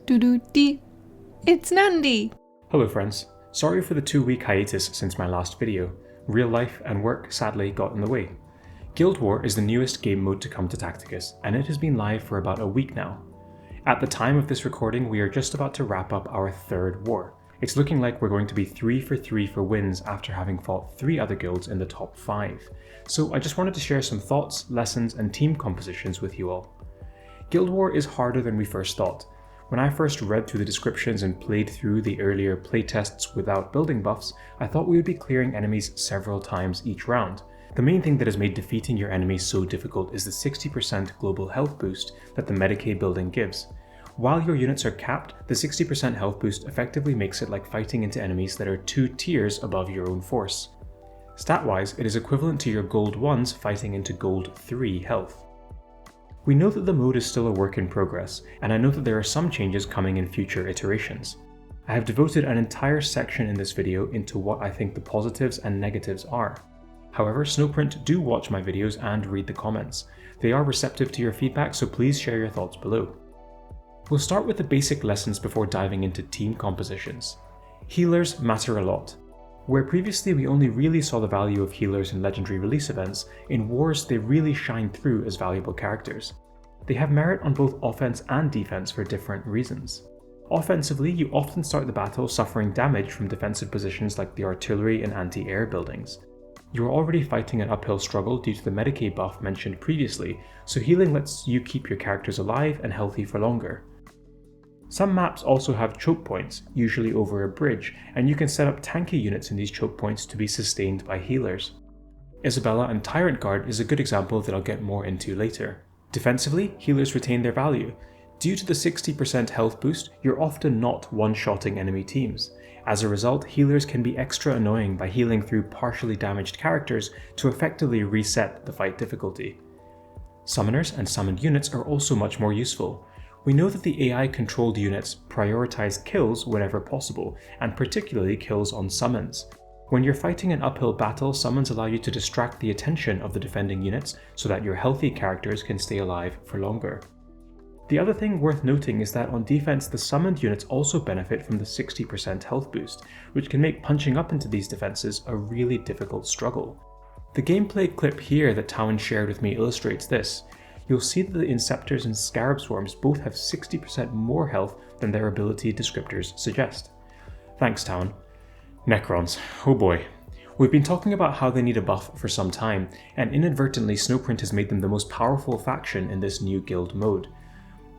Doo-doo-dee. It's Nandi! Hello friends, sorry for the 2-week hiatus since my last video. Real life and work sadly got in the way. Guild War is the newest game mode to come to Tacticus, and it has been live for about a week now. At the time of this recording, we are just about to wrap up our 3rd war. It's looking like we're going to be 3 for 3 for wins after having fought 3 other guilds in the top 5. So I just wanted to share some thoughts, lessons and team compositions with you all. Guild War is harder than we first thought. When I first read through the descriptions and played through the earlier playtests without building buffs, I thought we would be clearing enemies several times each round. The main thing that has made defeating your enemies so difficult is the 60% global health boost that the Medicaid building gives. While your units are capped, the 60% health boost effectively makes it like fighting into enemies that are 2 tiers above your own force. Stat-wise, it is equivalent to your Gold 1s fighting into Gold 3 health. We know that the mode is still a work in progress, and I know that there are some changes coming in future iterations. I have devoted an entire section in this video into what I think the positives and negatives are. However, Snowprint do watch my videos and read the comments. They are receptive to your feedback, so please share your thoughts below. We'll start with the basic lessons before diving into team compositions. Healers matter a lot. Where previously we only really saw the value of healers in legendary release events, in wars they really shine through as valuable characters. They have merit on both offense and defense for different reasons. Offensively, you often start the battle suffering damage from defensive positions like the artillery and anti-air buildings. You are already fighting an uphill struggle due to the Medicaid buff mentioned previously, so healing lets you keep your characters alive and healthy for longer. Some maps also have choke points, usually over a bridge, and you can set up tanky units in these choke points to be sustained by healers. Isabella and Tyrant Guard is a good example that I'll get more into later. Defensively, healers retain their value. Due to the 60% health boost, you're often not one-shotting enemy teams. As a result, healers can be extra annoying by healing through partially damaged characters to effectively reset the fight difficulty. Summoners and summoned units are also much more useful. We know that the AI-controlled units prioritize kills whenever possible, and particularly kills on summons. When you're fighting an uphill battle, summons allow you to distract the attention of the defending units so that your healthy characters can stay alive for longer. The other thing worth noting is that on defense, the summoned units also benefit from the 60% health boost, which can make punching up into these defenses a really difficult struggle. The gameplay clip here that Towan shared with me illustrates this. You'll see that the Inceptors and Scarab Swarms both have 60% more health than their ability descriptors suggest. Thanks, Town. Necrons. Oh boy. We've been talking about how they need a buff for some time, and inadvertently Snowprint has made them the most powerful faction in this new guild mode.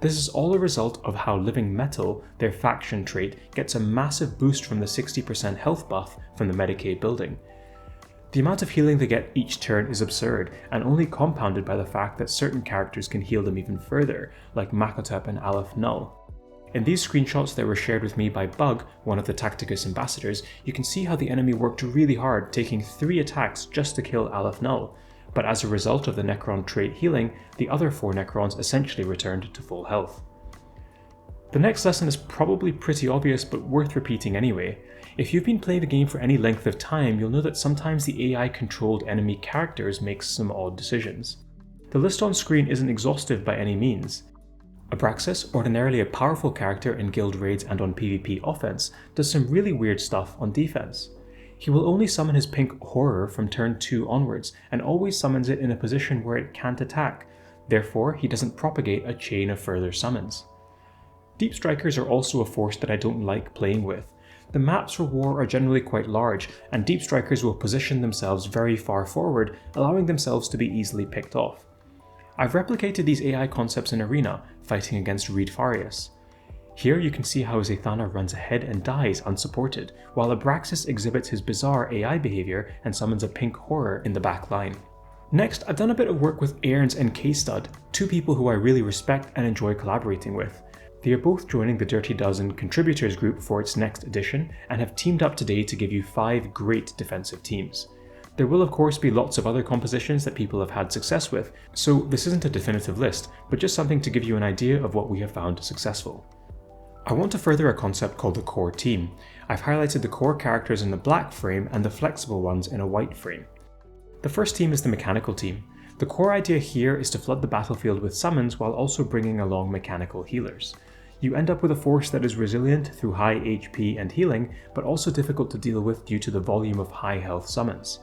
This is all a result of how Living Metal, their faction trait, gets a massive boost from the 60% health buff from the Medicaid building. The amount of healing they get each turn is absurd, and only compounded by the fact that certain characters can heal them even further, like Makotep and Aleph Null. In these screenshots that were shared with me by Bug, one of the Tacticus ambassadors, you can see how the enemy worked really hard, taking 3 attacks just to kill Aleph Null, but as a result of the Necron trait healing, the other 4 Necrons essentially returned to full health. The next lesson is probably pretty obvious, but worth repeating anyway. If you've been playing the game for any length of time, you'll know that sometimes the AI-controlled enemy characters make some odd decisions. The list on screen isn't exhaustive by any means. Abraxas, ordinarily a powerful character in guild raids and on PvP offense, does some really weird stuff on defense. He will only summon his pink horror from turn 2 onwards, and always summons it in a position where it can't attack, therefore he doesn't propagate a chain of further summons. Deep Strikers are also a force that I don't like playing with. The maps for war are generally quite large, and Deep Strikers will position themselves very far forward, allowing themselves to be easily picked off. I've replicated these AI concepts in Arena, fighting against Reed Farius. Here you can see how Zathana runs ahead and dies unsupported, while Abraxas exhibits his bizarre AI behaviour and summons a pink horror in the back line. Next, I've done a bit of work with Airns and K-Stud, 2 people who I really respect and enjoy collaborating with. They are both joining the Dirty Dozen contributors group for its next edition, and have teamed up today to give you 5 great defensive teams. There will of course be lots of other compositions that people have had success with, so this isn't a definitive list, but just something to give you an idea of what we have found successful. I want to further a concept called the core team. I've highlighted the core characters in the black frame and the flexible ones in a white frame. The first team is the mechanical team. The core idea here is to flood the battlefield with summons while also bringing along mechanical healers. You end up with a force that is resilient through high HP and healing, but also difficult to deal with due to the volume of high health summons.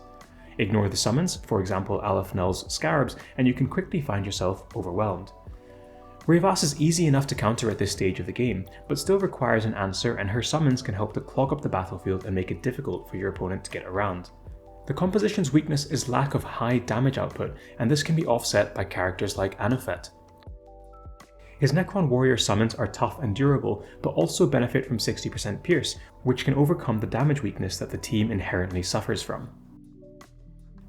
Ignore the summons, for example Alefnell's Scarabs, and you can quickly find yourself overwhelmed. Rayvas is easy enough to counter at this stage of the game, but still requires an answer, and her summons can help to clog up the battlefield and make it difficult for your opponent to get around. The composition's weakness is lack of high damage output, and this can be offset by characters like Anufet. His Necron warrior summons are tough and durable, but also benefit from 60% pierce, which can overcome the damage weakness that the team inherently suffers from.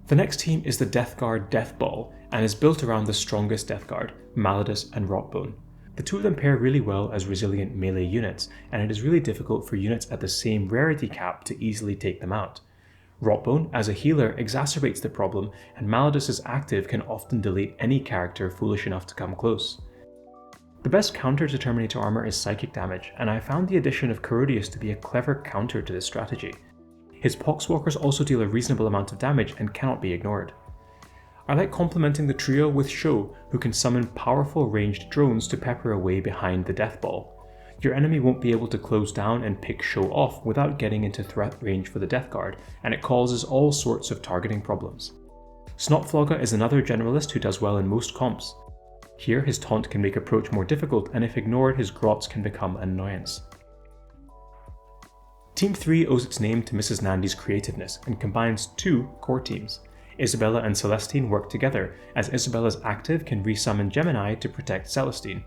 The next team is the Death Guard Deathball, and is built around the strongest Death Guard, Malladus and Rotbone. The two of them pair really well as resilient melee units, and it is really difficult for units at the same rarity cap to easily take them out. Rotbone, as a healer, exacerbates the problem, and Malladus' active can often delete any character foolish enough to come close. The best counter to Terminator armor is psychic damage, and I found the addition of Corodius to be a clever counter to this strategy. His Poxwalkers also deal a reasonable amount of damage and cannot be ignored. I like complementing the trio with Sho, who can summon powerful ranged drones to pepper away behind the Deathball. Your enemy won't be able to close down and pick Sho off without getting into threat range for the Death Guard, and it causes all sorts of targeting problems. Snotflogger is another generalist who does well in most comps. Here his taunt can make approach more difficult, and if ignored his grots can become an annoyance. Team 3 owes its name to Mrs. Nandi's creativeness and combines two core teams. Isabella and Celestine work together, as Isabella's active can resummon Gemini to protect Celestine,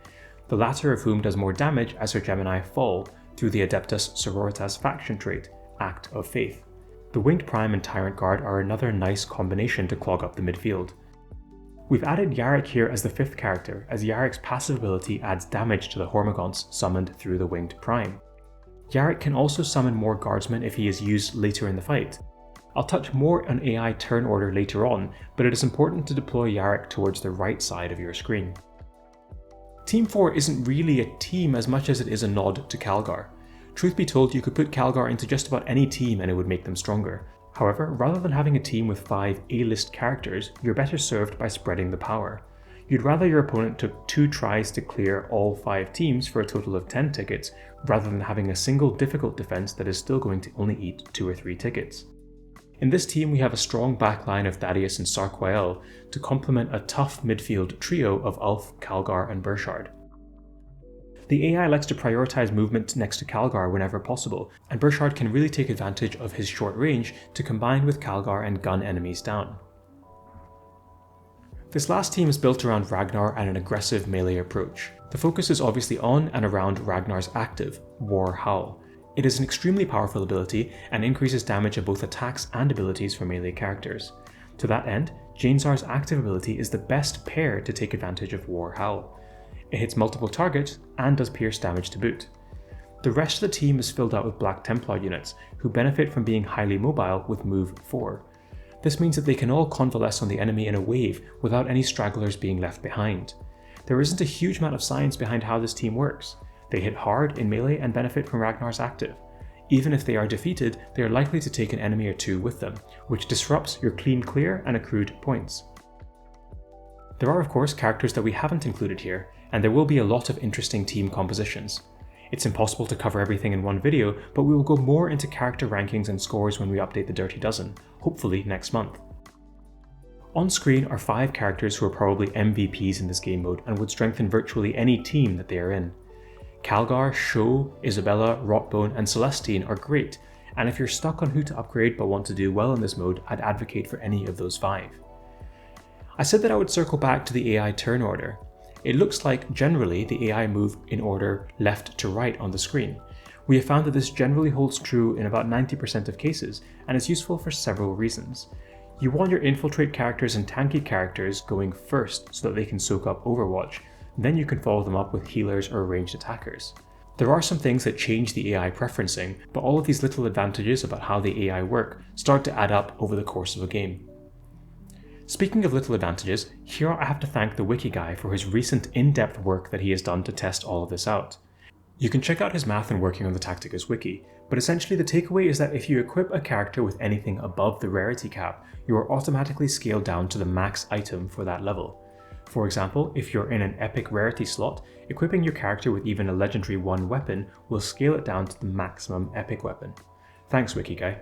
the latter of whom does more damage as her Gemini fall through the Adeptus Sororitas faction trait, Act of Faith. The Winged Prime and Tyrant Guard are another nice combination to clog up the midfield. We've added Yarrick here as the fifth character, as Yarrick's passive ability adds damage to the Hormagaunts summoned through the Winged Prime. Yarrick can also summon more guardsmen if he is used later in the fight. I'll touch more on AI turn order later on, but it is important to deploy Yarrick towards the right side of your screen. Team 4 isn't really a team as much as it is a nod to Calgar. Truth be told, you could put Calgar into just about any team and it would make them stronger. However, rather than having a team with 5 A-list characters, you're better served by spreading the power. You'd rather your opponent took 2 tries to clear all 5 teams for a total of 10 tickets, rather than having a single difficult defense that is still going to only eat 2 or 3 tickets. In this team we have a strong backline of Thaddeus and Sarquael to complement a tough midfield trio of Ulf, Calgar and Burchard. The AI likes to prioritize movement next to Calgar whenever possible, and Burchard can really take advantage of his short range to combine with Calgar and gun enemies down. This last team is built around Ragnar and an aggressive melee approach. The focus is obviously on and around Ragnar's active, War Howl. It is an extremely powerful ability and increases damage of both attacks and abilities for melee characters. To that end, Jane'Zar's active ability is the best pair to take advantage of War Howl. It hits multiple targets and does pierce damage to boot. The rest of the team is filled out with Black Templar units, who benefit from being highly mobile with move 4. This means that they can all convalesce on the enemy in a wave without any stragglers being left behind. There isn't a huge amount of science behind how this team works. They hit hard in melee and benefit from Ragnar's active. Even if they are defeated, they are likely to take an enemy or 2 with them, which disrupts your clean clear and accrued points. There are of course characters that we haven't included here, and there will be a lot of interesting team compositions. It's impossible to cover everything in one video, but we will go more into character rankings and scores when we update the Dirty Dozen, hopefully next month. On screen are 5 characters who are probably MVPs in this game mode and would strengthen virtually any team that they are in. Calgar, Sho, Isabella, Rotbone and Celestine are great, and if you're stuck on who to upgrade but want to do well in this mode, I'd advocate for any of those 5. I said that I would circle back to the AI turn order. It looks like generally the AI move in order left to right on the screen. We have found that this generally holds true in about 90% of cases, and is useful for several reasons. You want your infiltrate characters and tanky characters going first so that they can soak up Overwatch, then you can follow them up with healers or ranged attackers. There are some things that change the AI preferencing, but all of these little advantages about how the AI work start to add up over the course of a game. Speaking of little advantages, here I have to thank the wiki guy for his recent in-depth work that he has done to test all of this out. You can check out his math and working on the Tacticus wiki, but essentially the takeaway is that if you equip a character with anything above the rarity cap, you are automatically scaled down to the max item for that level. For example, if you're in an epic rarity slot, equipping your character with even a legendary 1 weapon will scale it down to the maximum epic weapon. Thanks, Wiki Guy.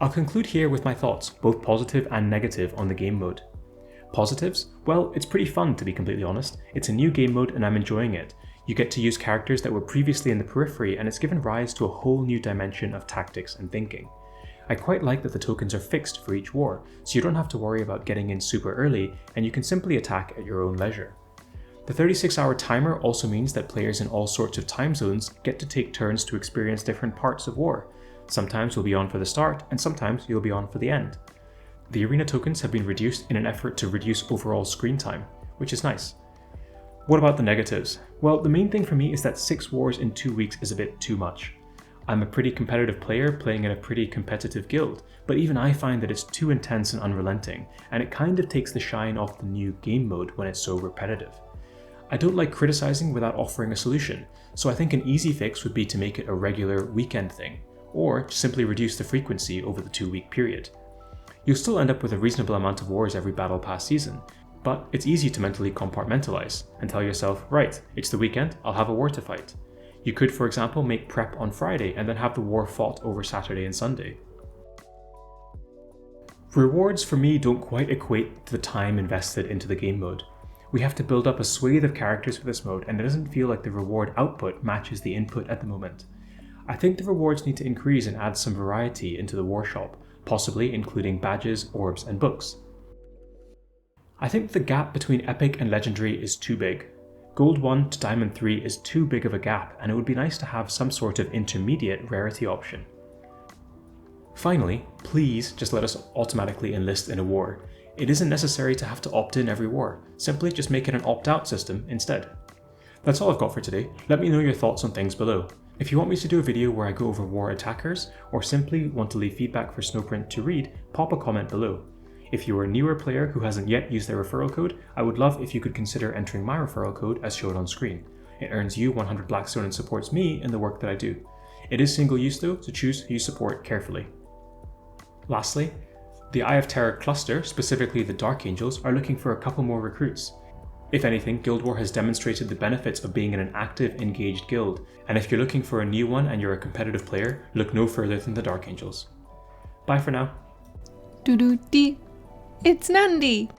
I'll conclude here with my thoughts, both positive and negative, on the game mode. Positives? Well, it's pretty fun, to be completely honest. It's a new game mode and I'm enjoying it. You get to use characters that were previously in the periphery, and it's given rise to a whole new dimension of tactics and thinking. I quite like that the tokens are fixed for each war, so you don't have to worry about getting in super early, and you can simply attack at your own leisure. The 36-hour timer also means that players in all sorts of time zones get to take turns to experience different parts of war. Sometimes you'll be on for the start, and sometimes you'll be on for the end. The arena tokens have been reduced in an effort to reduce overall screen time, which is nice. What about the negatives? Well, the main thing for me is that 6 wars in 2 weeks is a bit too much. I'm a pretty competitive player playing in a pretty competitive guild, but even I find that it's too intense and unrelenting, and it kind of takes the shine off the new game mode when it's so repetitive. I don't like criticizing without offering a solution, so I think an easy fix would be to make it a regular weekend thing, or simply reduce the frequency over the 2-week period. You'll still end up with a reasonable amount of wars every battle pass season, but it's easy to mentally compartmentalize and tell yourself, right, it's the weekend, I'll have a war to fight. You could, for example, make prep on Friday and then have the war fought over Saturday and Sunday. Rewards for me don't quite equate to the time invested into the game mode. We have to build up a swathe of characters for this mode, and it doesn't feel like the reward output matches the input at the moment. I think the rewards need to increase and add some variety into the war shop, possibly including badges, orbs, and books. I think the gap between epic and legendary is too big. Gold 1 to Diamond 3 is too big of a gap, and it would be nice to have some sort of intermediate rarity option. Finally, please just let us automatically enlist in a war. It isn't necessary to have to opt in every war, simply just make it an opt-out system instead. That's all I've got for today. Let me know your thoughts on things below. If you want me to do a video where I go over war attackers, or simply want to leave feedback for Snowprint to read, pop a comment below. If you are a newer player who hasn't yet used their referral code, I would love if you could consider entering my referral code as shown on screen. It earns you 100 Blackstone and supports me in the work that I do. It is single use though, so choose who you support carefully. Lastly, the Eye of Terror cluster, specifically the Dark Angels, are looking for a couple more recruits. If anything, Guild War has demonstrated the benefits of being in an active, engaged guild, and if you're looking for a new one and you're a competitive player, look no further than the Dark Angels. Bye for now. Doo-doo-dee. It's Nandi!